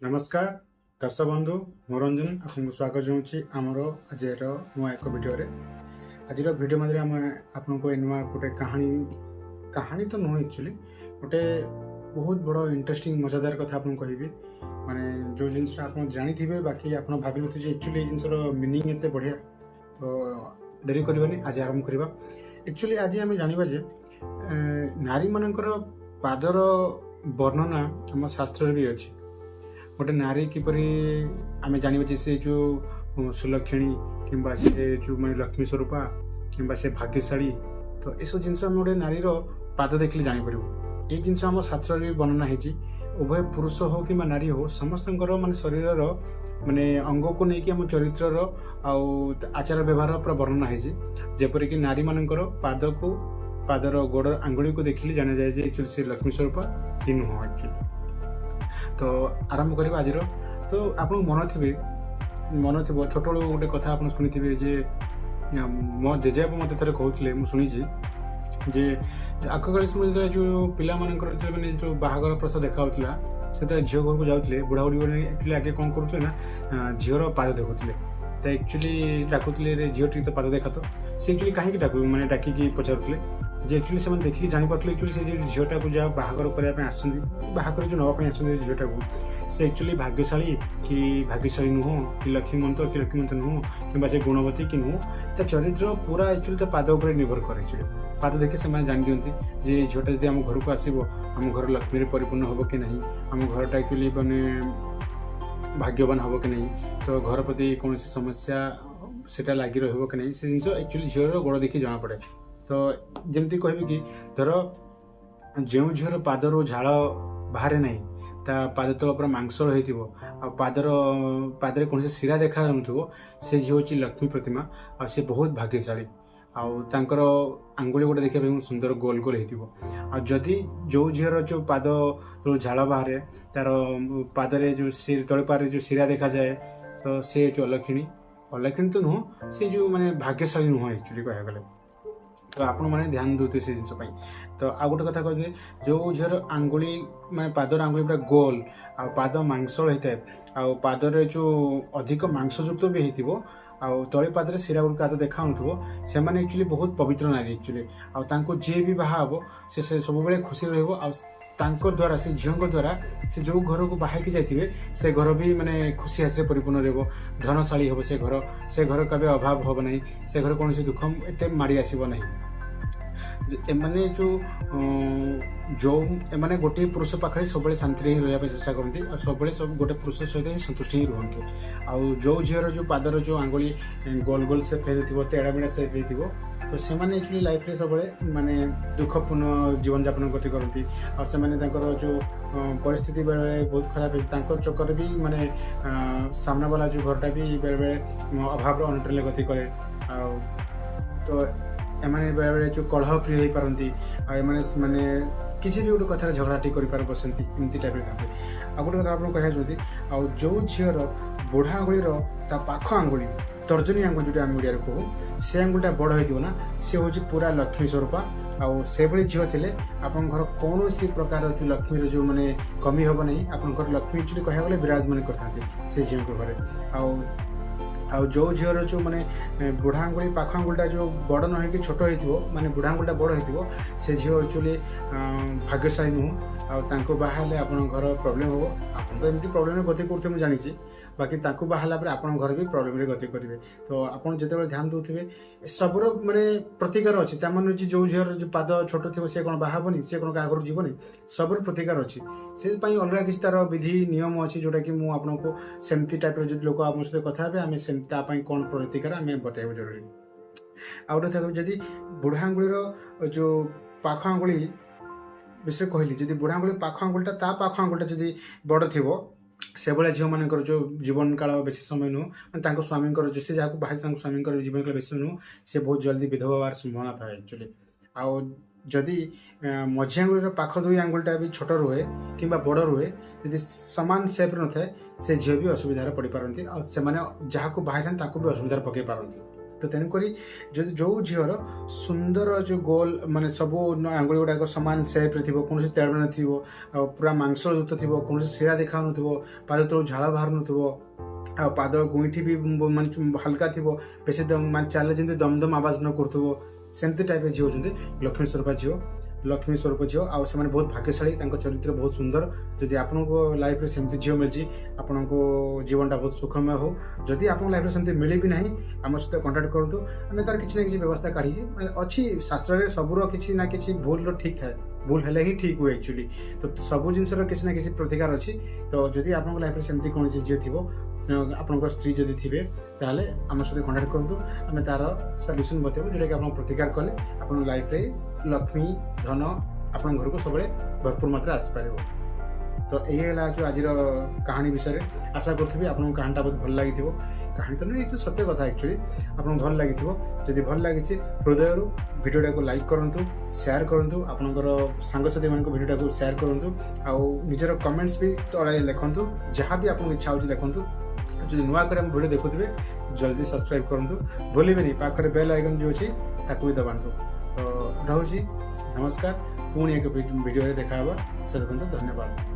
नमस्कार दर्शक बंधु मनोरंजन आपको स्वागत जाऊँगी आमर आज नुआ एक भिडियो आज भिडियो मध्य आम आपको नुआ गोटे कहानी कहानी तो नुह एक्चुअली गोटे बहुत बड़ इंटरेस्टिंग मजादार कथा आपको कहबी माने जो जिनस आप जानी बाकी आप भाव नी एक्चुअली जिनसर मिनिंग एत बढ़िया तो डेरी करवानी आज आरंभ करवा एक्चुअली आज आम जाना जे नारी मानकर पादर वर्णना आम शास्त्र भी अच्छी गोटे नारी किपरि आम जाना से जो सुलक्षणी कि से जो मैं लक्ष्मी स्वरूपा कि से भाग्यशाली तो यह सब जिन गोटे नारी पाद देखले जापर ये जिन आम शास्त्र भी वर्णना होती उभय पुरुष हो कि नारी हो समस्त मान शरीर माने अंग को लेकिन आम चरित्र आचार व्यवहार पूरा वर्णना होपरिक नारी मानकर पाद को पादर गोड़ आंगुड़ी को देखिले जाना जाए एक्चुअली से लक्ष्मी स्वरूपा कि नुह एक्चुअली तो आरंभ करवा आज तो आप मन थी छोट गोटे कथा आप शुणी जे मो जेजेबापा मत थे कहते मुझे शुणी जे आगकाल समय जो पिला मैंने जो बाहागर प्रसाद देखा से झील घर को जाते बुढ़ा बुढ़ी मैंने एक्चुअली आगे कौन करुले ना झीर पाद देखुले तो एक्चुअली डाकुले झील टी तो पाद देखा तो से एक्चुअली कहीं डाक मैंने डाकिकी पचारुले जे एक्चुअली से देखिए जापारे एक्चुअली से झीटा को जहाँ बाहागर करने बाहागर जो नापी झीटा को से एक्चुअली भाग्यशाली कि भाग्यशाली नुह कि लक्ष्मीमंत कि लक्ष्मीमंत नुह कि से गुणवती कि नुह चरित्र पूरा एक्चुअली तो पाद उपर निर्भर करे पाद देखिए से जान दिखती जे झीटा जब आम घर को आसो आम घर लक्ष्मी परिपूर्ण हम कि नहीं आम घरटा एक्चुअली मैंने भाग्यवान हम कि नहीं तो घर प्रति कौन समस्या सेटा लगी रही कि नहीं से जिन एक्चुअली झीर गोड़ देखिए जना पड़े तो जमती कह कि धर जो झीर पादर झाड़ बाहर ना ता पाद तो पूरा मांस रही पादर पादरे कौन सिरा देखा जाऊँ से झी हूँ लक्ष्मी प्रतिमा आ से बहुत भाग्यशाली आंकर आंगुली गोटे देखा सुंदर गोल गोल होती जो झीर जो पाद जो झाड़ बाहर तार पादरे जो तले पारे जो सिरा देखा जाए तो से जो अलक्षिणी तो नुह से जो माने भाग्यशाली नुह एक्चुअली कह गले तो आपण मैंने ध्यान देते से जिन तो आ गोटे कथा कहते जो झीर आंगुली मैं पादर आंगुली पूरा गोल आ पाद मांस होता है आ पादर जो अधिक मांसयुक्त भी होती तले पादरे सिरा गुड़ का देखा से मैंने एक्चुअली बहुत पवित्र नारी एक्चुअली जी भी बाहा हम से सब बेले खुशी रहा द्वारा से झील द्वारा से जो घर को बाहर जाइए से घर भी माने खुशी हास्य परिपूर्ण रहा धनशाली हम से घर कभी अभाव हम ना से घर कौन दुख एत माड़ी आसब ना एमाने जो एमाने गोटे पुरुष पाखे सब शांति ही रहा चेष्टा करती सब सब गोटे पुरुष सहित ही संतुष्ट ही रुहति जो झीर जो पादर जो आंगुली गोल गोल सेप हो तेड़ा मेड़ा सेप हो तो से एक्चुअली लाइफ रे सब माने दुखपूर्ण जीवन जापन गति करती जो परिस्थिति बेले बहुत खराब है चक्कर भी माने सामना वाला जो घरटा भी बेले बेले अभाव अनटन गति करे तो एमाने बेले बेले जो कलह प्रिय हो पारती माने किसी भी गोटे कथार झगड़ाटी कर बसती एमती टाइप था आ गोटे कथा आप कहते जो झीर बुढ़ा आंगुलीर ता पाख आंगुली तर्जनी आंगुल जो आम ओडिया कहूँ से आंगुलटा बड़ हो सी हूँ पूरा लक्ष्मी स्वरूपा से झील थे आप घर कौन प्रकार जो लक्ष्मी जो मैंने कमी हम ना आप घर लक्ष्मी एक्चुअली कह गले विराजमान करते से झील घरे जो झीर जो मैंने बुढ़ा आंगुली पाख आंगुलटा जो बड़ न हो छोट हो माने बुढ़ा आंगुलटा बड़ हो से झील एक्चुअली भाग्यशाली नुह बाहर आप घर प्रोब्लेम हम आप तो एमती प्रोब्लेम गति करते मुझे जानी बाकी बाहला आप घर भी प्रोब्लेम गति करेंगे तो आप जिते ध्यान देते सबूर माने प्रतिकार अच्छी तामान जो झीर जो पाद छोट थी सी कौन बाहबनी सी कौन आगर जीवनी सबूर प्रतिकार अच्छी से अलग किसी तार विधि नियम अच्छी जोटा कि मुझे आपको सेमती टाइप जो लोक आम सहित कथा आम से कौन प्रतिकार आम बताइबा जरूरी आ गोटे था जदि बुढ़ा आंगुलीर जो पाख आंगुली विषय कहली जब बुढ़ा आंगुली पाख आंगुलटा ता पाख आंगुलटा जब बड़ थी से भाया झील मान जो जीवन काल बेसी समय नुह स्वामी जो से जहाँ बाहर स्वामी जीवन काल बेसी नुह से बहुत जल्दी विधवा हवार संभावना था एक्चुअली जदि मझी आंगुलीर पाख दुई आंगुलटा भी छोट रुहे कि बड़ रुहे यदि सामान सेप न थाए से झील भी असुविधार पड़ पारती से जहाँ को बाहर भी असुविधार पकई पारती तो तेणुकरी जदि जो झीर सुंदर जो गोल माने सब आंगुली गुड़ाक सामान सेप्रे थी कौन तेड़ न पूरा मांसयुक्त थी कौन शिरा देखा न पाद तलू झाड़ बाहर न पाद गुईठी भी हल्का थी बेसी मान चाले जमी दमदम आवाज न कर सेमती टाइप झील होती लक्ष्मी स्वरूप झील लक्ष्मी स्वरूप झील आउ से बहुत भाग्यशाली चरित्र बहुत सुंदर जदि आपण लाइफ में सेमती झील मिली आपण जीवनटा बहुत सुखमय हो जदि आप लाइफ में सेमती मिली भी ना आम सहित कंटाक्ट करूँ आम तार किसी ना किसी व्यवस्था काढ़ी अच्छी शास्त्र में सबूर किसी ना किसी भूल ठीक थाए भूल हेले ही ठीक हुए एक्चुअली तो सब जिनसर किसी ना किसी प्रतिकार अच्छी तो जदि आप लाइफ में सेमती कौन झील थी आपंकर स्त्री जदि थे ताहले आम सहित कंटाक्ट करूँ आम तार सल्यूशन बतेबू जोटा कि आप प्रतिकार कले आप लाइफ में लक्ष्मी धन आपण घर को सब भरपूर मात्रा आसपार तो यही है जो आज कहानी विषय आशा करी आपको कहानीटा बहुत भल लगी कहानी तो नहीं तो सत्य कथा एक्चुअली आपको भल लगी जदि भल लगी हृदय भिडियोटा को लाइक करूँ शेयर करूँ आपंकर सांगसाथी मान भिडियोटा को शेयर करूँ आउ निजर कमेंट्स भी तले लिखु जहाँ भी आपको इच्छा हो लिखु जो नुआ कर भिडियो देखुए जल्दी सब्सक्राइब करूँ भूलें पाखे बेल आइकन जो अच्छी ताकू भी दबातु तो रोची नमस्कार पुणी एक भिडियो देखा से धन्यवाद।